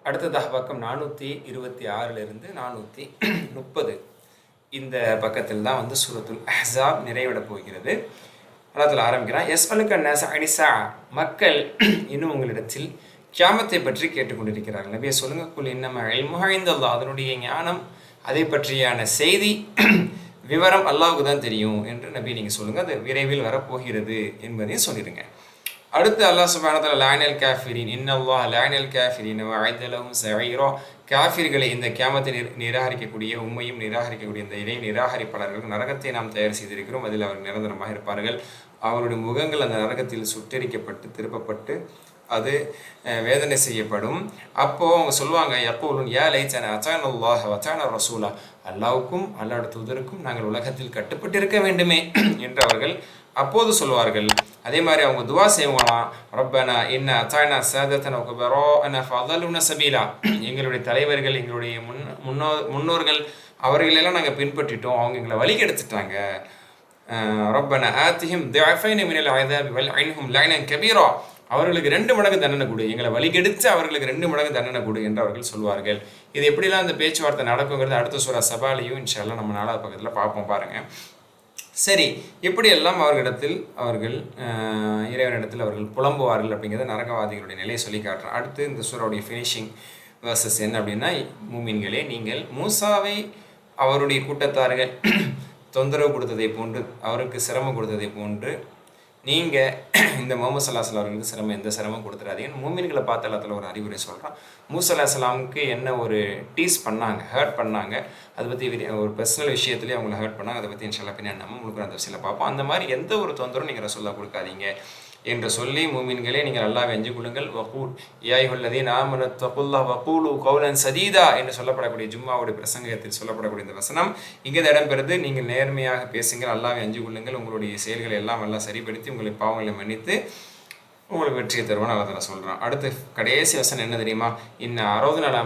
அடுத்ததாக பக்கம் 426லிருந்து 430 இந்த பக்கத்தில் தான் வந்து சூரத்துல் அஹ்ஸாப் நிறைவட போகிறது. அல்லாஹ் ஆரம்பிக்கிறான். யஸ்அலுக அன்னாஸ அனிஸ்ஸா, மக்கள் இன்னும் உங்களிடத்தில் கியாமத்தை பற்றி கேட்டுக்கொண்டிருக்கிறார்கள். நபியை சொல்லுங்க, குல் இன்னமா இல்முஹு இந்தல்லாஹ், அதனுடைய ஞானம் அதை பற்றியான செய்தி விவரம் அல்லாஹ்வுக்கு தான் தெரியும் என்று நபி நீங்கள் சொல்லுங்கள், அது விரைவில் வரப்போகிறது என்பதையும் சொல்லிடுங்க. அடுத்து அல்லாஹ் சுப்ஹானஹு வ தஆலா லானல் காஃபிரின் இன்னல்லாஹ் லானல் காஃபிரின் வ அஅத லஹும் ஸஈரா, காஃபிர்களை இந்த கியாமத்தை நிராகரிக்கக்கூடிய உண்மையும் நிராகரிக்கக்கூடிய இந்த இறை நிராகரிப்பாளர்களுக்கு நரகத்தை நாம் தயார் செய்திருக்கிறோம், அதில் அவர் நிரந்தரமாக இருப்பார்கள். அவருடைய முகங்கள் அந்த நரகத்தில் சுட்டெரிக்கப்பட்டு திருப்பப்பட்டு அது வேதனை செய்யப்படும். அப்போது அவங்க சொல்லுவாங்க, யக்கூலுன் யா லைத்தனா அத்தானல்லாஹ வ அத்தான ரசூலா, அல்லாஹ்வுக்கும் அல்லாஹ்வுடைய தூதருக்கும் நாங்கள் உலகத்தில் கட்டுப்பட்டிருக்க வேண்டுமே என்று அவர்கள் அப்போது சொல்வார்கள். அதே மாதிரி அவங்க துவா செய்வாங்களாம், ரப்பனா இன்ன அத்தானா சாதத்தன குபராஅனா ஃபஅதலுன சபீலா, எங்களுடைய தலைவர்கள் எங்களுடைய முன்னோர்கள் அவர்களெல்லாம் நாங்கள் பின்பற்றிட்டோம், அவங்க எங்களை வழி கெடுத்துட்டாங்க. ரப்பனா ஆத்திஹிம் திஅஃபைன மினல் அஸாபி வல் அன்ஹும் லைனன் கபீரா, அவர்களுக்கு 2 மடங்கு தண்டனை கொடு, எங்களை வழிகெடுத்து அவர்களுக்கு 2 மடங்கு தண்டனை கொடு என்று அவர்கள் சொல்வார்கள். இது எப்படிலாம் அந்த பேச்சுவார்த்தை நடக்குங்கிறது அடுத்த சூரா சபாலையும் இன்ஷா அல்லாஹ் நம்ம 4வது பக்கத்தில் பார்ப்போம் பாருங்கள். சரி, இப்படியெல்லாம் அவர்களிடத்தில் அவர்கள் இறைவனிடத்தில் அவர்கள் புலம்புவார்கள் அப்படிங்கிறத நரகவாதிகளுடைய நிலையை சொல்லி காட்டுறோம். அடுத்து இந்த சூராவுடைய ஃபினிஷிங் வேர்சஸ் என்ன அப்படின்னா, மூமின்களே, நீங்கள் மூசாவை அவருடைய கூட்டத்தார்கள் தொந்தரவு கொடுத்ததை போன்று, அவருக்கு சிரமம் கொடுத்ததை போன்று நீங்கள் இந்த முஹம்மது ஸல்லல்லாஹு அலைஹி வஸல்லம் அவர்களுக்கு எந்த சிரமம் கொடுத்துடாதீங்க. மூமின்களை பார்த்து அல்லாஹ் ஒரு அறிவுரை சொல்கிறான். மூசா அலைஹிஸ்ஸலாமுக்கு என்ன ஒரு டீஸ் பண்ணாங்க, ஹர்ட் பண்ணாங்க, அதை பற்றி ஒரு பர்சனல் விஷயத்துலேயே அவங்களை ஹர்ட் பண்ணாங்க, அதை பற்றி இன்ஷா அல்லாஹ் பின்னாடி நம்ம உங்களுக்கு அந்த விஷயத்தில் பார்ப்போம். அந்த மாதிரி எந்த ஒரு தொந்தரவும் நீங்கள் ரசூலுல்லாஹ் கொடுக்காதீங்க என்று சொல்லி, மூமின்களே நீங்கள் அல்லாஹ்வை அஞ்சிக் கொள்ளுங்கள். வகூல் யா அய்யுஹல்லதீன ஆமனு தகுல்லாஹ வகூலு கௌலன் சதீதா என்று சொல்லப்படக்கூடிய ஜும்மாவுடைய பிரசங்கத்தில் சொல்லப்படக்கூடிய இந்த வசனம் இங்கே இடம்பெறுது. நீங்கள் நேர்மையாக பேசுங்கள், அல்லாஹ்வை அஞ்சிக் கொள்ளுங்கள், உங்களுடைய செயல்களை எல்லாம் எல்லாம் சரிப்படுத்தி உங்களை பாவங்களை மன்னித்து உங்களுக்கு வெற்றியை தருவான்னு அல்லாஹ் தஆலா சொல்கிறான். அடுத்து கடைசி வசனம் என்ன தெரியுமா? இன்ன அரோதுனல்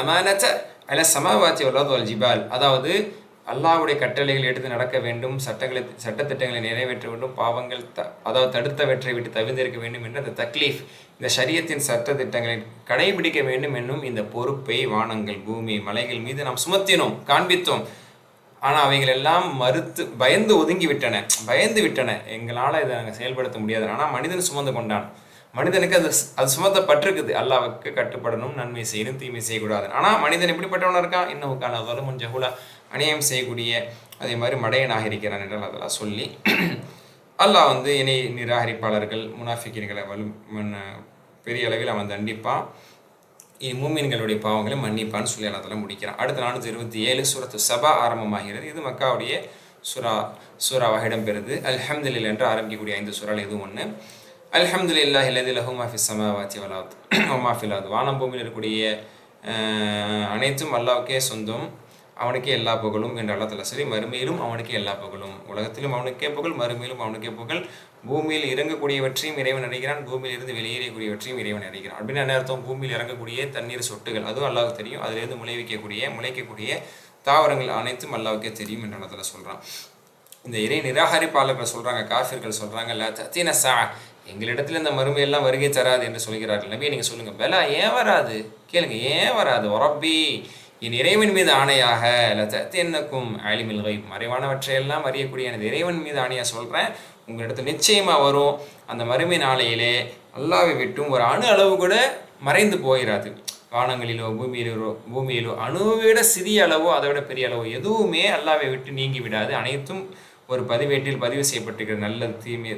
அமானத அல சமாவாத்தி வல் அர்தி வல் ஜிபால், அதாவது அல்லாஹ்வுடைய கட்டளைகள் எடுத்து நடக்க வேண்டும், சட்டத்திட்டங்களை நிறைவேற்ற வேண்டும், பாவங்கள் அதாவது தடுத்தவற்றை விட்டு தவிர்த்திருக்க வேண்டும் என்ற அந்த தக்லீஃப், இந்த ஷரியத்தின் சட்டத்திட்டங்களை கடைபிடிக்க வேண்டும் என்னும் இந்த பொறுப்பை வானங்கள் பூமி மலைகள் மீது நாம் சுமத்தினோம், காண்பித்தோம். ஆனால் அவைகள் எல்லாம் மறுத்து பயந்து விட்டன, எங்களால் இதை நாங்கள் செயல்படுத்த முடியாது. ஆனால் மனிதன் சுமந்து கொண்டான், மனிதனுக்கு அது சுமத்தப்பட்டிருக்குது, அல்லாஹ்வுக்கு கட்டுப்படணும், நன்மை செய்யணும், தீமை செய்யக்கூடாது. ஆனால் மனிதன் எப்படிப்பட்டவனாக இருக்கான்? இன்னமுக்கான வலுமுன் ஜஹூலா, அநியாயம் செய்யக்கூடிய அதே மாதிரி மடையனாக இருக்கிறான் என்றால் அதெல்லாம் சொல்லி அல்லாஹ் வந்து இணை நிராகரிப்பாளர்கள் முனாஃபிக்கீன்களை பெரிய அளவில் அவன் தண்டிப்பான், மூமின்களுடைய பாவங்களை மன்னிப்பான்னு சொல்லி அல்லாஹ் முடிக்கிறான். அடுத்த 427 சூரத்து சபா ஆரம்பமாகிறது. இது மக்காவுடைய சூராவாக இடம்பெறுது. அல்ஹம்துலில்லாஹ் என்று ஆரம்பிக்கக்கூடிய 5 சூறால் இது ஒன்று. அல்ஹம்துலில்லாஹி அல்லதி லஹு மா ஃபிஸ் ஸமாவாத்தி வல் அர்தி வ மா ஃபில் அர்தி, வானம் பூமியில் இருக்கக்கூடிய அனைத்தும் அல்லாஹ்வுக்கே சொந்தம், அவனுக்கே எல்லா புகழும் என்று அல்லாஹ் தஆலா சொல்லி, மறுமையிலும் அவனுக்கே எல்லா புகழும், உலகத்திலும் அவனுக்கே புகழ், மறுமையிலும் அவனுக்கே புகழ். பூமியில் இறங்கக்கூடியவற்றையும் இறைவன் அறிகிறான், பூமியில் இருந்து வெளியேறக்கூடியவற்றையும் இறைவன் அறிகிறான். அப்படின்னு என்ன அர்த்தம்? பூமியில் இறங்கக்கூடிய தண்ணீர் சொட்டுகள் அதுவும் அல்லாஹ்வுக்கு தெரியும், அதிலிருந்து முளைக்கக்கூடிய தாவரங்கள் அனைத்தும் அல்லாஹ்வுக்கே தெரியும் என்று அல்லாஹ் தஆலா சொல்கிறான். இந்த இறை நிராகரிப்பாளர்கள் சொல்கிறாங்க, காஃபிர்கள் சொல்கிறாங்க, லா தஅதீன ஸா, எங்களிடத்தில் இந்த மறுமையெல்லாம் வருகை தராது என்று சொல்கிறார்கள். நபியை நீங்கள் சொல்லுங்கள், பலா ஏன் வராது? கேளுங்க, ஏன் வராது? ரப்பி, என் இறைவன் மீது ஆணையாக, லதஅத்தியன்னக்கும் ஆலிமில் கைப், மறைவானவற்றையெல்லாம் அறியக்கூடிய எனது இறைவன் மீது ஆணையாக சொல்கிறேன், உங்களிடத்தில் நிச்சயமாக வரும். அந்த மறுமை நாளையிலே அல்லாஹ்வை விட்டும் ஒரு அணு அளவு கூட மறைந்து போயிடாது. வானங்களிலோ பூமியிலோ அணுவை விட சிறிய அளவோ அதை விட பெரிய அளவோ எதுவுமே அல்லாஹ்வை விட்டு நீங்கி விடாது. அனைத்தும் ஒரு பதிவேட்டில் பதிவு செய்யப்பட்டிருக்கிறது. நல்லது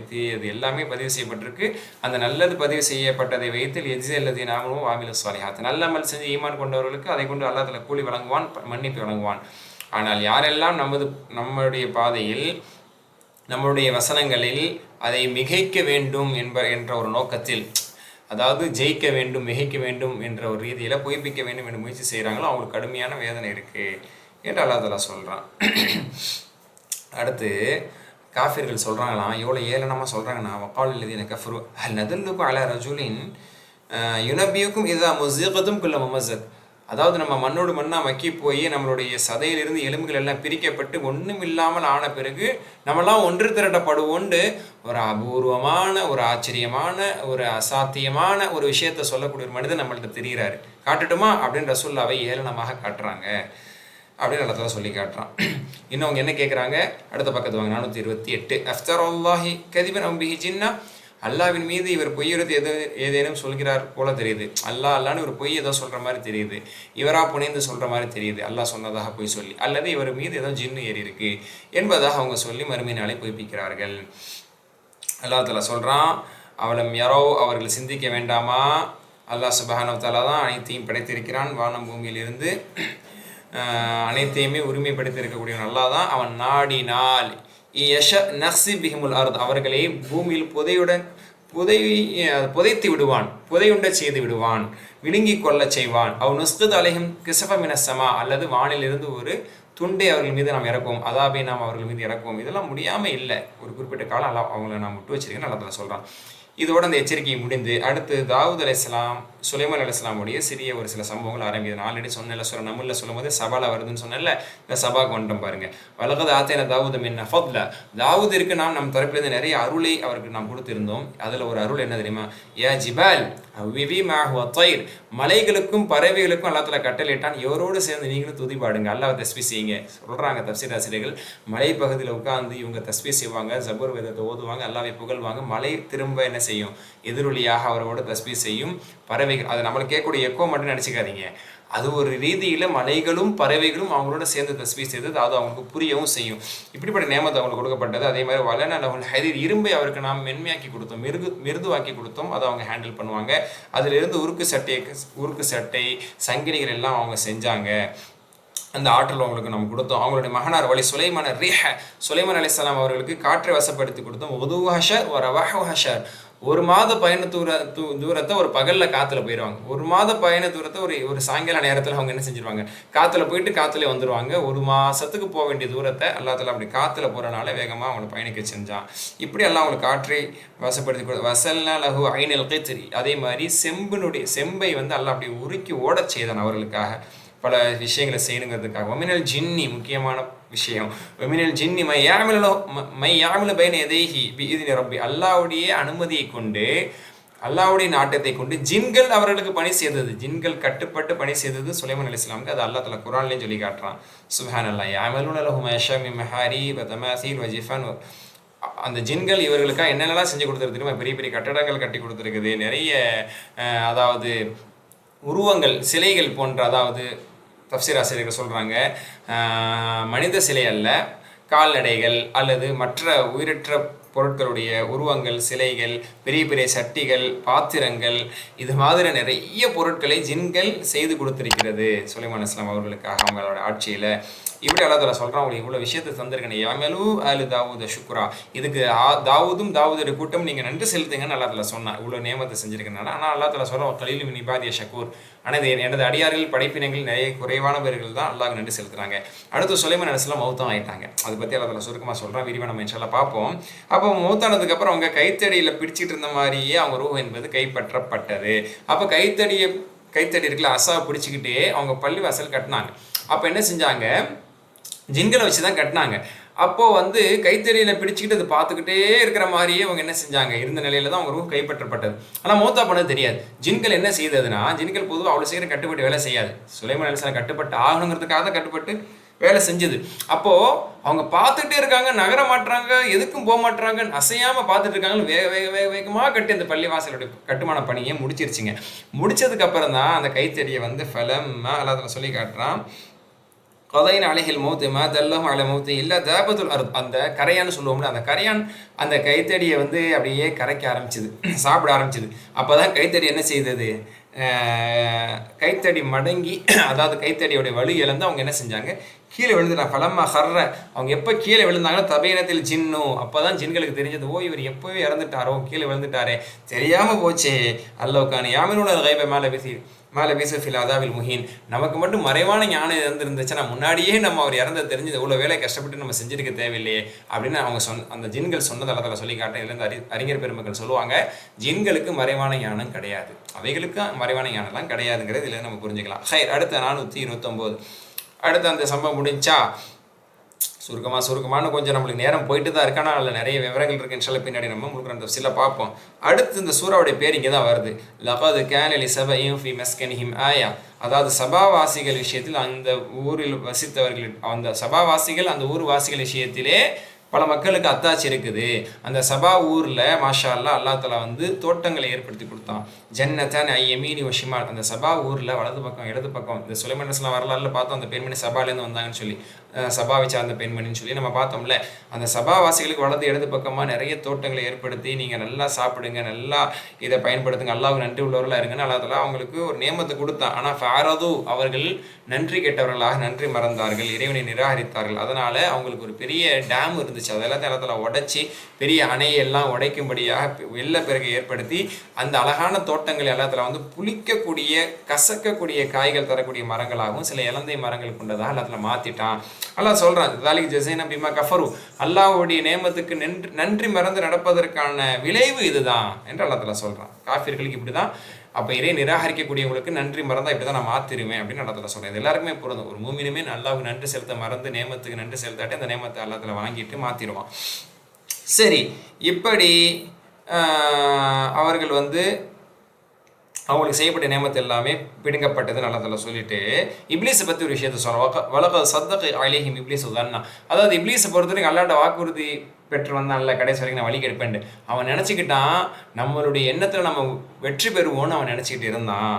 தீயது எல்லாமே பதிவு செய்யப்பட்டிருக்கு. அந்த நல்லது பதிவு செய்யப்பட்டதை வைத்து எஜ்ஸி அல்லதீன ஆமனு வ அமிலு ஸாலிஹாத், நல்ல அமல் செஞ்சு ஈமான் கொண்டவர்களுக்கு அதை கொண்டு அல்லாஹ் தஆலா கூலி வழங்குவான், மன்னிப்பு வழங்குவான். ஆனால் யாரெல்லாம் நம்முடைய பாதையில் நம்முடைய வசனங்களில் அதை மிகைக்க வேண்டும் என்ற ஒரு நோக்கத்தில், அதாவது ஜெயிக்க வேண்டும், மிகைக்க வேண்டும் என்ற ஒரு ரீதியில் பொய்ப்பிக்க வேண்டும் என்று முயற்சி செய்கிறாங்களோ அவங்களுக்கு கடுமையான வேதனை இருக்குது என்று அல்லாஹ் தஆலா சொல்கிறான். அடுத்து காஃபிர்கள் சொல்கிறாங்களாம், எவ்வளோ ஏளனமாக சொல்கிறாங்கன்னா, வக்கால் அல்லதீன கஃபரு ஹல் நதுல்லுக்கும் அலா ரஜுலின் யுனபியுக்கும் இதா முஸீகத்தும் குல்ல முமஸக், அதாவது நம்ம மண்ணோடு மண்ணாக மக்கி போய் நம்மளுடைய சதையிலிருந்து எலும்புகள் எல்லாம் பிரிக்கப்பட்டு ஒன்றும் இல்லாமல் ஆன பிறகு நம்மளாம் ஒன்று திரட்டப்படுவோண்டு ஒரு அபூர்வமான ஒரு ஆச்சரியமான ஒரு அசாத்தியமான ஒரு விஷயத்த சொல்லக்கூடிய ஒரு மனிதன் நம்மள்கிட்ட தெரிகிறாரு. காட்டட்டுமா அப்படின்னு ரசூலுல்லாவை ஏளனமாக காட்டுறாங்க அப்படின்னு நல்லா சொல்லி காட்டுறான். இன்னும் அவங்க என்ன கேட்குறாங்க, அடுத்த பக்கத்து வாங்க 428. அஃப்தருல்லாஹி கதிபன் அம்பிஹி ஜின்னா, அல்லாவின் மீது இவர் பொய்யுறது ஏதேனும் சொல்கிறார் போல தெரியுது. அல்லான்னு ஒரு பொய் ஏதோ சொல்கிற மாதிரி தெரியுது, இவரா புனைந்து சொல்கிற மாதிரி தெரியுது, அல்லாஹ் சொன்னதாக பொய் சொல்லி, அல்லது இவர் மீது ஏதோ ஜின்னு ஏறி இருக்கு என்பதாக அவங்க சொல்லி மறுமை நாளை பொய்ப்பிக்கிறார்கள். அல்லாஹ் தஆலா சொல்கிறான், அவலம் யாரோ அவர்கள் சிந்திக்க வேண்டாமா, அல்லாஹ் சுப்ஹானஹு வ தஆலா தான் அனைத்தையும் படைத்திருக்கிறான், வானம் பூமியிலிருந்து அனைத்தையுமே உரிமைப்படுத்தியிருக்கக்கூடிய நல்லா தான். அவன் நாடினால் நஹ்ஸிபிஹிமுல் அர்த், அவர்களை பூமியில் புதைத்து விடுவான், புதையுண்ட செய்து விடுவான், விழுங்கி கொள்ள செய்வான். அவ் நுஸ்கத் அலைஹிம் கிஸஃப மினஸ் ஸமா, அல்லது வானிலிருந்து ஒரு துண்டை அவர்கள் மீது நாம் இறக்குவோம், அதாபை நாம் அவர்கள் மீது இறக்குவோம். இதெல்லாம் முடியாமல் இல்லை, ஒரு குறிப்பிட்ட காலம் அல்லாஹ் அவங்கள நாம் விட்டு வச்சிருக்கேன்னு அல்லாஹ் சொல்கிறான். இதோட அந்த எச்சரிக்கை முடிந்து அடுத்து தாவூத் அலைஹிஸ்ஸலாம் சுலைமான் அலைஹிஸ்ஸலாமுடைய சிறிய ஒரு சில சம்பவங்கள் ஆரம்பிக்குது. நான் ஆல்ரெடி சொன்னேன்ல, சொல்ல நம்மள சொல்லும் போது சபால வருதுன்னு சொன்னேன்ல, இந்த சபாக்கு வந்துட்டோம் பாருங்க. வலகத் ஆத்தேன தாவூத மின்னா ஃபத்ல, தாவூதிற்கு நாம் நம் தரப்பிலிருந்து நிறைய அருளை அவருக்கு நாம் கொடுத்திருந்தோம். அதில் ஒரு அருள் என்ன தெரியுமா, யா ஜிபால் அவ்விவி மாஹு அத்தைர், மலைகளுக்கும் பறவைகளுக்கும் அல்லாஹ் தஆலா கட்டளையிட்டான், இவரோடு சேர்ந்து நீங்களும் துதி பாடுங்க, அல்லாஹ் தஸ்பீஹ் செய்யுங்க. சொல்கிறாங்க தஃப்சீர் ஆசிரியர்கள், மலை பகுதியில் உட்கார்ந்து இவங்க தஸ்பீஹ் செய்வாங்க, ஜபூர் வேதத்தை ஓதுவாங்க, அல்லாஹ்வை புகழ்வாங்க. மலை திரும்ப என்ன செய்யும், எதிரொலியாக அவரோட தஸ்பீஹ் செய்யும். பறவைகள், அது நம்மளுக்கு கேட்கக்கூடிய எக்கோ மட்டும் நினச்சிக்காதீங்க, அது ஒரு ரீதியில் மலைகளும் பறவைகளும் அவங்களோட சேர்ந்து தஸ்பீஹ் செய்தது, அது அவங்களுக்கு புரியவும் செய்யும். இப்படிப்பட்ட நேமத்தை அவங்களுக்கு கொடுக்கப்பட்டது. அதே மாதிரி வலன லஹுல் ஹதீர், இரும்பை அவருக்கு நாம் மென்மையாக்கி கொடுத்தோம், மிருதுவாக்கி கொடுத்தோம், அதை அவங்க ஹேண்டில் பண்ணுவாங்க. அதிலிருந்து உருக்கு சட்டை சங்கிலிகள் எல்லாம் அவங்க செஞ்சாங்க. அந்த ஆற்றல் அவங்களுக்கு நம்ம கொடுத்தோம். அவங்களுடைய மகனார் வழி சுலைமான் அலைஹிஸ்ஸலாம் அவர்களுக்கு காற்றை வசப்படுத்தி கொடுத்தோம். உதுவு ஹஷர் ஒரு ரவாஹு ஹஷர், ஒரு மாத பயண தூரத்தை ஒரு பகலில் காற்றுல போயிடுவாங்க. ஒரு மாத பயண தூரத்தை ஒரு சாயங்கால நேரத்தில் அவங்க என்ன செஞ்சிருவாங்க, காற்றுல போயிட்டு காற்றுல வந்துடுவாங்க. ஒரு மாதத்துக்கு போக வேண்டிய தூரத்தை அல்லாஹ் தஆலா அப்படி காற்றுல போகிறனால வேகமாக அவங்களை பயணிக்க செஞ்சான். இப்படி எல்லாம் அவங்களுக்கு காற்றை வசப்படுத்தி கொடு. வசல்னா லஹு ஐனல் கித்ரி, அதே மாதிரி செம்பை வந்து அல்லாஹ் அப்படி உருக்கி ஓடச் செய்தான் அவர்களுக்காக, பல விஷயங்களை செய்யணுங்கிறதுக்காக. ஒமினல் ஜின்னி, முக்கியமான விஷயம், ஒமினல் ஜின்னி மை யாமில பைன எதைஹி பிஇذن ரப்பி, அல்லாஹ்வுடைய அனுமதியை கொண்டு, அல்லாஹ்வுடைய நாட்டத்தை கொண்டு ஜின்கள் அவர்களுக்கு பணி செய்தது, ஜின்கள் கட்டுப்பட்டு பணி செய்தது சுலைமான் அலைஹிஸ்ஸலாமுக்கு. அது அல்லாஹ் தஆலா குர்ஆன்லயும் சொல்லி காட்டுறான். சுப்ஹானல்லாஹ், யஅமலூன லஹு மா யஷா மின் மஹாரிப தமாசீல் வ ஜிஃபான். அந்த ஜின்கள் இவர்களுக்காக என்னென்னலாம் செஞ்சு கொடுத்துருக்கு தெரியுமா, பெரிய பெரிய கட்டடங்கள் கட்டி கொடுத்துருக்குது, நிறைய அதாவது உருவங்கள் சிலைகள் போன்ற, அதாவது தஃப்சீர் ஆசிரியர்கள் சொல்கிறாங்க, மனித சிலை அல்ல, கால்நடைகள் அல்லது மற்ற உயிரற்ற பொருட்களுடைய உருவங்கள், சிலைகள், பெரிய பெரிய சட்டிகள், பாத்திரங்கள், இது மாதிரி நிறைய பொருட்களை ஜின்கள் செய்து கொடுத்திருக்கிறது சுலைமான் அலைஹிஸ்ஸலாம் அவர்களுக்காக அவங்களோட ஆட்சியில். இப்படி அல்லாஹ் தஆலா சொல்கிறான், உங்களுக்கு இவ்வளோ விஷயத்தை தந்திருக்கேன். யஅமலு ஆலு தாவூத ஷுக்ரா, இதுக்கு தாவூதுடைய கூட்டம் நீங்கள் நன்றி செலுத்துங்கன்னு அல்லாஹ் தஆலா சொன்னான். இவ்வளோ நியமத்தை செஞ்சிருக்கனால. ஆனால் அல்லாஹ் தஆலா சொல்கிறான், கலீலும் மின் இபாதிய ஷக்கூர், ஆனால் எனது அடியார்கள் படைப்பினங்கள் நிறைய குறைவான பேர்கள் தான் அல்லாஹ் நன்றி செலுத்துறாங்க. அடுத்து சுலைமான் அலைஹிஸ்ஸலாம் மௌத்தம் ஆயிட்டாங்க. அதை பற்றி அல்லாஹ் தஆலா சுருக்கமாக சொல்கிறான், விரிவாக நம்ம இன்ஷா அல்லாஹ் பார்ப்போம். அப்போ மௌத்தானதுக்கப்புறம் அவங்க கைத்தடியில் பிடிச்சிட்டு இருந்த மாதிரியே அவங்க ரூஹ் என்பது கைப்பற்றப்பட்டது. அப்போ கைத்தடி இருக்குல்ல, அசாவை பிடிச்சிக்கிட்டே அவங்க பள்ளிவாசல் கட்டினாங்க. அப்போ என்ன செஞ்சாங்க, ஜின்களை வச்சு தான் கட்டினாங்க. அப்போது வந்து கைத்தறியில் பிடிச்சிக்கிட்டு அதை பார்த்துக்கிட்டே இருக்கிற மாதிரியே அவங்க என்ன செஞ்சாங்க, இருந்த நிலையில தான் அவங்க ரூஹ் கைப்பற்றப்பட்டது. ஆனால் மௌத்தா பண்ணது தெரியாது. ஜின்கள் என்ன செய்ததுன்னா, ஜின்கள் பொதுவாக அவ்வளோ சீக்கிரம் கட்டுப்பட்டு வேலை செய்யாது. சுலைமான் அலைஹிஸ்ஸலாம் கட்டுப்பட்டு ஆகணுங்கிறதுக்காக தான் கட்டுப்பட்டு வேலை செஞ்சது. அப்போது அவங்க பார்த்துட்டே இருக்காங்க, நகர மாட்டுறாங்க, எதுக்கும் போக மாட்டுறாங்க, அசையாமல் பார்த்துட்டு இருக்காங்க. வேகமாக கட்டி அந்த பள்ளிவாசலுடைய கட்டுமான பணியை முடிச்சிருச்சுங்க. முடிச்சதுக்கப்புறம் தான் அந்த கைத்தறியை வந்து ஃபலம்மா அல்லாஹ் சொல்லி காட்டுறான், கதையின் அலைகள் மௌத்து மா தல்லம் அலை மௌத்து இல்லை தாபத்துல் அர்த், அந்த கரையான்னு சொல்லுவோம்ல, அந்த கரையான் அந்த கைத்தடியை வந்து அப்படியே கரைக்க ஆரம்பிச்சிது, சாப்பிட ஆரம்பிச்சிது. அப்போ தான் கைத்தடி என்ன செய்தது, கைத்தடி மடங்கி, அதாவது கைத்தடியோடைய வலு இழந்து அவங்க என்ன செஞ்சாங்க, கீழே விழுந்துட்டான். ஃபலம்மா ஹர்ர, அவங்க எப்போ கீழே விழுந்தாங்களோ தபீனத்தில் ஜின்னு, அப்போ தான் ஜின்களுக்கு தெரிஞ்சது, ஓ இவர் எப்போவே இறந்துட்டாரோ, கீழே விழுந்துட்டாரே, தெரியாமல் போச்சே. அல்லோக்கான யாமினூன கைப மேலே பீசஃபில் அதாவில் முஹீன், நமக்கு மட்டும் மறைவான ஞானம் இருந்துருந்துச்சுன்னா முன்னாடியே நம்ம அவர் இறந்த தெரிஞ்சது இவ்வளோ வேலை கஷ்டப்பட்டு நம்ம செஞ்சிருக்க தேவையில்லையே அப்படின்னு அவங்க அந்த ஜின்கள் சொன்னது அல்ல சொல்லி காட்டேன். இதுலேருந்து அறிஞர் பெருமக்கள் சொல்லுவாங்க, ஜின்களுக்கு மறைவான ஞானம் கிடையாது, அவைகளுக்கு மறைவான ஞானம்லாம் கிடையாதுங்கிறது இதில் நம்ம புரிஞ்சுக்கலாம். அடுத்த 429 அடுத்து அந்த சம்பவம் முடிஞ்சா சுருக்கமான கொஞ்சம் நம்மளுக்கு நேரம் போயிட்டு தான் இருக்கு. ஆனால் அதில் நிறைய விவரங்கள் இருக்குது. இன்ஷால்லா பின்னாடி நம்ம முழுக்கிற அந்த சில பார்ப்போம். அடுத்து இந்த சூறாவுடைய பேர் இங்கே தான் வருது, லகது கேன லிசபஇன் ஃபி மஸ்கனிஹிம் ஆயா. அதாவது சபாவாசிகள் விஷயத்தில், அந்த ஊரில் வசித்தவர்கள், அந்த சபாவாசிகள் அந்த ஊர் வாசிகள் விஷயத்திலே பல மக்களுக்கு அத்தாட்சி இருக்குது. அந்த சபா ஊரில் மாஷா அல்லா அல்லா தலா வந்து தோட்டங்களை ஏற்படுத்தி கொடுத்தான். ஜன்னத்தன் ஐ எமீனி வஷிமால், அந்த சபா ஊரில் வலது பக்கம் இடது பக்கம், இந்த சுலைமான் அலைஹிஸ்ஸலாம் வரலாறுல பார்த்தோம், அந்த பெண்மணி சபாலேருந்து வந்தாங்கன்னு சொல்லி, சபாவை சார்ந்த பெண்மணின்னு சொல்லி நம்ம பார்த்தோம்ல. அந்த சபாவாசிகளுக்கு வலது இடது பக்கமாக நிறைய தோட்டங்களை ஏற்படுத்தி, நீங்கள் நல்லா சாப்பிடுங்க, நல்லா இதை பயன்படுத்துங்க, அல்லாஹ்வுக்கு நன்றி உள்ளவர்களாக இருங்கன்னு அல்லா தலா அவங்களுக்கு ஒரு நியமத்தை கொடுத்தான். ஆனால் ஃபாரது, அவர்கள் நன்றி கெட்டவர்களாக நன்றி மறந்தார்கள், இறைவனை நிராகரித்தார்கள். அதனால் அவங்களுக்கு ஒரு பெரிய டேம் இருந்துச்சு, அதெல்லாத்தையும் அல்லா தலா உடைச்சி பெரிய அணையெல்லாம் உடைக்கும்படியாக வெள்ளப்பெருக்கை ஏற்படுத்தி அந்த அழகான தோட்டங்களை அல்லா தலா வந்து புளிக்கக்கூடிய கசக்கக்கூடிய காய்கள் தரக்கூடிய மரங்களாகவும் சில இலந்தை மரங்கள் கொண்டதாக அல்லா தலா மாற்றிட்டான். அல்லாஹ் சொல்கிறான், தாலிக் ஜஸைனா பிமா கஃபரு, அல்லாஹ்வுடைய நேமத்துக்கு நன்றி மறந்து நடப்பதற்கான விளைவு இதுதான் என்று அல்லா தலா சொல்கிறான். காஃபிர்களுக்கு இப்படி தான், அப்போ இறை நிராகரிக்கக்கூடியவங்களுக்கு நன்றி மறந்தால் இப்படி தான் நான் மாற்றிடுவேன் அப்படின்னு அல்லா தலா சொல்கிறேன். இது எல்லாருக்குமே பொருந்தும். ஒரு மூமினுமே அல்லாஹ்வுக்கு நன்றி செலுத்த மறந்து நேமத்துக்கு நன்றி செலுத்தாட்டி அந்த நேமத்தை அல்லா தலா வாங்கிட்டு மாற்றிடுவான். சரி, இப்படி அவர்கள் வந்து அவங்களுக்கு செய்யப்பட்ட நியமத்து எல்லாமே பிடுங்கப்பட்டது நல்லா தலை சொல்லிட்டு இப்லீஸை பற்றி ஒரு விஷயத்த சொல்லுவாங்க. வலக சத்தக்கு அலிஹிம் இப்லீஸ் உதாரணா, அதாவது இப்லீஸை பொறுத்த வரைக்கும் அல்லாட்ட வாக்குறுதி பெற்று வந்தான்ல, கடைசி வரைக்கும் நான் வழி கெடுப்பேன் அவன் நினச்சிக்கிட்டான். நம்மளுடைய எண்ணத்தில் நம்ம வெற்றி பெறுவோன்னு அவன் நினச்சிக்கிட்டு இருந்தான்.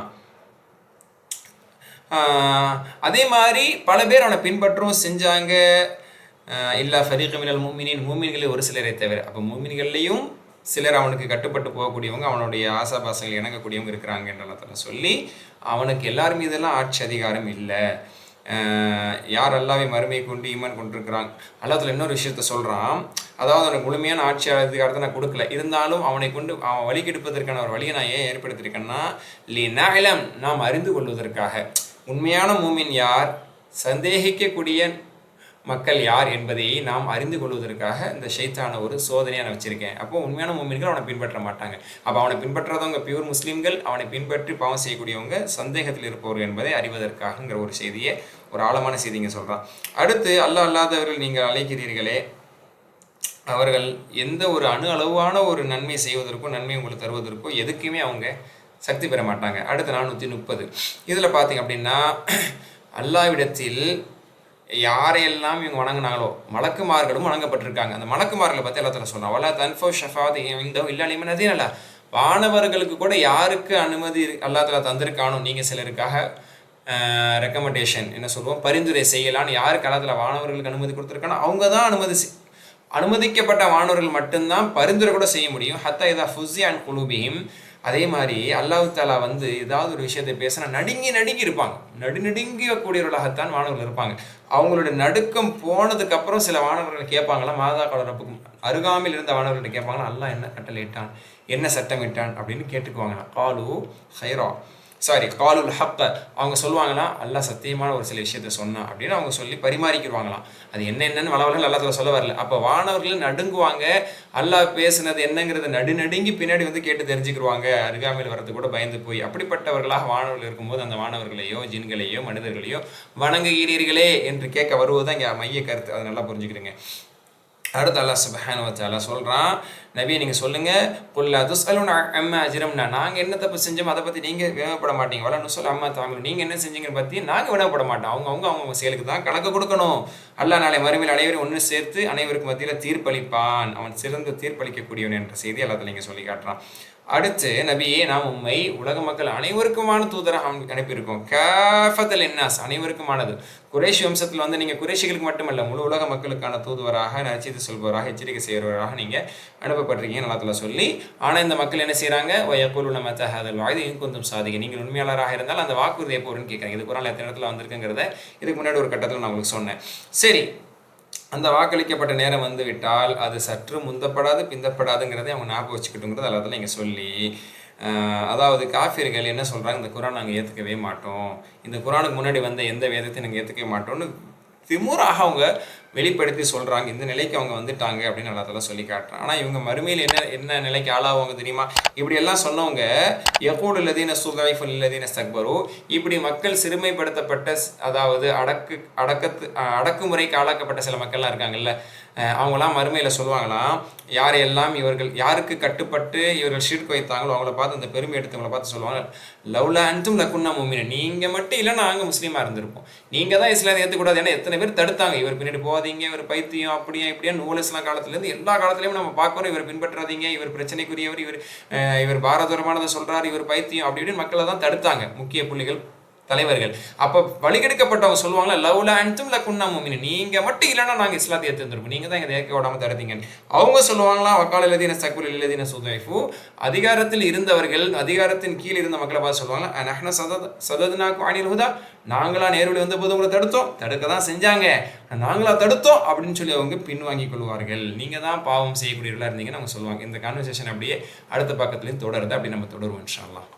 அதே மாதிரி பல பேர் அவனை பின்பற்றவும் செஞ்சாங்க. இல்லா ஃபரீக மினல் மூமினின், மூமின்களே ஒரு சிலரை தவிர. அப்போ மூமின்கள்லையும் சிலர் அவனுக்கு கட்டுப்பட்டு போகக்கூடியவங்க, அவனுடைய ஆசாபாசங்கள் இணங்கக்கூடியவங்க இருக்கிறாங்கன்றத சொல்லி அவனுக்கு எல்லாருமே இதெல்லாம் ஆட்சி அதிகாரம் இல்லை. யார் அல்லாஹ்வை மறுமை கொண்டு ஈமான் கொண்டிருக்கிறாங்க. அல்லாஹ்வுல இன்னொரு விஷயத்த சொல்கிறான், அதாவது அவனுக்கு முழுமையான ஆட்சி அதிகாரத்தை நான் கொடுக்கல, இருந்தாலும் அவனை கொண்டு அவன் வழி கெடுப்பதற்கான ஒரு வழியை நான் ஏன் ஏற்படுத்தியிருக்கேன்னா லி நஅலம், நாம் அறிந்து கொள்வதற்காக. உண்மையான மூமின் யார், சந்தேகிக்கக்கூடிய மக்கள் யார் என்பதை நாம் அறிந்து கொள்வதற்காக இந்த ஷைத்தான ஒரு சோதனையை நான் வச்சுருக்கேன். அப்போது உண்மையான மூமின்கள் அவனை பின்பற்ற மாட்டாங்க. அப்போ அவனை பின்பற்றாதவங்க பியூர் முஸ்லீம்கள், அவனை பின்பற்றி பாவம் செய்யக்கூடியவங்க சந்தேகத்தில் இருப்பவர்கள் என்பதை அறிவதற்காகங்கிற ஒரு செய்தியை, ஒரு ஆழமான செய்திங்க சொல்கிறான். அடுத்து அல்லாஹ் அல்லாதவர்கள் நீங்கள் அழைக்கிறீர்களே, அவர்கள் எந்த ஒரு அணு அளவான ஒரு நன்மை செய்வதற்கோ நன்மை உங்களுக்கு தருவதற்கோ எதுக்குமே அவங்க சக்தி பெற மாட்டாங்க. அடுத்து 430 இதில் பார்த்தீங்க அப்படின்னா, அல்லாஹ்விடத்தில் யாரையெல்லாம் இவங்க வணங்கினாங்களோ மலக்குமார்களும் வணங்கப்பட்டிருக்காங்க. அந்த மலக்குமார்களை பற்றி எல்லாத்துல சொல்கிறான், வலா தன்ஃபோ ஷஃபாத் இந்தோ இல்லா லிமன் அதீனல்லா, வானவர்களுக்கு கூட யாருக்கு அனுமதி அல்லா தஆலா தந்திருக்கானோ, நீங்கள் சிலருக்காக ரெக்கமெண்டேஷன் என்ன சொல்லுவோம், பரிந்துரை செய்யலான்னு யாருக்கு அல்லா தஆலா வானவர்களுக்கு அனுமதி கொடுத்துருக்கானோ அவங்க தான் அனுமதிக்கப்பட்ட வானவர்கள் மட்டும்தான் பரிந்துரை கூட செய்ய முடியும். ஹத்தா இதா ஃபுஸி அன் குலூபிஹிம், அதே மாதிரி அல்லாஹ் தஆலா வந்து ஏதாவது ஒரு விஷயத்தை பேசினா நடுங்கி இருப்பாங்க. நடுங்கக்கூடியவர்களாகத்தான் வானவர்கள் இருப்பாங்க. அவங்களுடைய நடுக்கம் போனதுக்கப்புறம் சில வானவர்கள் கேட்பாங்களா, மாதா கலரப்புக்கும் அருகாமையில் இருந்த வானவர்கள்ட்ட கேட்பாங்களா, அல்லாஹ் என்ன கட்டளையிட்டான், என்ன சட்டமிட்டான் அப்படின்னு கேட்டுக்குவாங்களா. காலுல் ஹக்க, அவங்க சொல்லுவாங்களாம் அல்லாஹ் சத்தியமான ஒரு சில விஷயத்த சொன்னான் அப்படின்னு அவங்க சொல்லி பரிமாறிக்கிடுவாங்களாம். அது என்னென்னு வளவர்கள் அல்லாஹ் சொல்ல வரல. அப்போ வானவர்கள் நடுங்குவாங்க, அல்லாஹ் பேசுனது என்னங்கிறத நடுங்கி பின்னாடி வந்து கேட்டு தெரிஞ்சுக்கிடுவாங்க, அருகாமையில் வரது கூட பயந்து போய். அப்படிப்பட்டவர்களாக வானவர்கள் இருக்கும்போது அந்த வானவர்களையோ ஜின்களையோ மனிதர்களையோ வணங்குகிறீர்களே என்று கேட்க வருவதுதான் இங்கே மைய கருத்து. அதை நல்லா புரிஞ்சுக்கிறீங்க. அடுத்து அல்லாஹ் சுப்ஹானஹு வ தஆலா சொல்கிறான், நபியை நீங்கள் சொல்லுங்கள், குல் லா துஸ்அலூன அம்மா அஜ்ரம்னா, நாங்கள் என்ன தப்பு செஞ்சோம் அதை பற்றி நீங்கள் வினவப்பட மாட்டீங்க. வலா நுஸ்அலு அம்மா தஅமலூன், நீங்கள் என்ன செஞ்சீங்கன்னு பற்றி நாங்கள் வினவப்பட மாட்டோம். அவங்க செயலுக்கு தான் கணக்கு கொடுக்கணும். அல்லாஹ் நாளை மறுமையில் அனைவரும் ஒன்று சேர்த்து அனைவருக்கு மத்தியில் தீர்ப்பளிப்பான், அவன் சிறந்த தீர்ப்பளிக்கக்கூடியவன் என்ற செய்தி அல்லாஹ் நீங்கள் சொல்லி காட்டுறான். அடுத்து நபியே நாம் உம்மை உலக மக்கள் அனைவருக்குமான தூதராக அனுப்பியிருக்கோம். காஃபத்தல் என்னாஸ், அனைவருக்குமானது. குறைஷி வம்சத்தில் வந்து நீங்கள் குறைஷிகளுக்கு மட்டுமல்ல முழு உலக மக்களுக்கான தூதுவராக, நற்செய்தி சொல்பவராக, எச்சரிக்கை செய்கிறவராக நீங்கள் அனுப்பப்பட்டிருக்கீங்க நல்லா சொல்லி. ஆனால் இந்த மக்கள் என்ன செய்கிறாங்க? வயக்குலு மத்த ஹதல் வாய்து கொஞ்சம் சாதிக்க, நீங்கள் உண்மையாளராக இருந்தால் அந்த வாக்குறுதி எப்போன்னு கேட்குறாங்க. இது குரான்ல எத்தனை இடத்துல வந்திருக்குங்கிறத இதுக்கு முன்னாடி ஒரு கட்டத்தில் நான் உங்களுக்கு சொன்னேன். சரி, அந்த வாக்களிக்கப்பட்ட நேரம் வந்து விட்டால் அது சற்று முந்தப்படாது பிந்தப்படாதுங்கிறதை அவங்க ஞாபகம் வச்சுக்கிட்டுங்கிறது எல்லாத்தையும் நீங்கள் சொல்லி, அதாவது காஃபிர்கள் என்ன சொல்கிறாங்க, இந்த குரான் நாங்கள் ஏற்றுக்கவே மாட்டோம், இந்த குரானுக்கு முன்னாடி வந்த எந்த வேதத்தையும் நாங்கள் ஏற்றுக்கவே மாட்டோம்னு திமுறாக அவங்க வெளிப்படுத்தி சொல்கிறாங்க. இந்த நிலைக்கு அவங்க வந்துட்டாங்க அப்படின்னு எல்லாத்தெல்லாம் சொல்லி காட்டுறாங்க. ஆனால் இவங்க மறுமையில் என்ன நிலைக்கு ஆளாவாங்க தெரியுமா? இப்படி எல்லாம் சொன்னவங்க யகூல் இல்லதீன சுதைஃபுல் இல்லதீன ஸ்தக்பரு, இப்படி மக்கள் சிறுமைப்படுத்தப்பட்ட, அதாவது அடக்குமுறைக்கு ஆளாக்கப்பட்ட சில மக்கள்லாம் இருக்காங்கல்ல, அவங்களாம் மறுமையில் சொல்லுவாங்களாம், யாரையெல்லாம் இவர்கள் யாருக்கு கட்டுப்பட்டு இவர்கள் ஷிர்க் வைத்தாங்களோ அவங்கள பார்த்து, அந்த பெருமை எடுத்தவங்களை பார்த்து சொல்லுவாங்க, லவ்லா அன்தும் லகுன்னா முஃமினீன், நீங்கள் மட்டும் இல்லைன்னா நாங்கள் முஸ்லீமாக இருந்திருப்போம், நீங்கள் தான் இஸ்லாத்தை ஏற்றுக்கூடாது. ஏன்னா எத்தனை பேர் தடுத்தாங்க, இவர் பின்னாடி போகாதீங்க, இவர் பைத்தியம், அப்படியே இப்படியே நூல் இஸ்லாம் காலத்துலேருந்து எல்லா காலத்துலேயும் நம்ம பார்க்கணும், இவர் பின்பற்றாதீங்க, இவர் பிரச்சனைக்குரியவர், இவர் பாரதூரமானதை சொல்கிறார், இவர் பைத்தியம், அப்படி இப்படின்னு மக்களை தான் தடுத்தாங்க முக்கிய புள்ளிகள், தலைவர்கள். அப்போ வழிகெடுக்கப்பட்டவங்க சொல்லுவாங்களா, லவ்லா அன்தும் லகுன்னா முஃமினீன், நீங்கள் மட்டும் இல்லைன்னா நாங்கள் இஸ்லாத்தை ஏற்றுருப்போம், நீங்கள் தான் எங்களை ஏற்க விடாமல் தடுத்தீங்கன்னு அவங்க சொல்லுவாங்களாம். வக்கால் இல்லதீன ஸ்தக்பரு இல்லதீன சுதைஃபு, அதிகாரத்தில் இருந்தவர்கள், அதிகாரத்தின் கீழ் இருந்த மக்களை பார்த்து சொல்லுவாங்களா, நஹ்னு சதத்னாக்கும் அனில் ஹுதா, நாங்களா நேர்வழி வந்த போது உங்களை தடுக்க தான் செஞ்சாங்க, நாங்களா தடுத்தோம் அப்படின்னு சொல்லி அவங்க பின்வாங்கிக் கொள்வார்கள். நீங்கள் தான் பாவம் செய்யக்கூடியவர்களாக இருந்தீங்கன்னு அவங்க சொல்லுவாங்க. இந்த கான்வர்சேஷன் அப்படியே அடுத்த பக்கத்துலையும் தொடருது. அப்படி நம்ம தொடருவோம் இன்ஷா அல்லாஹ்.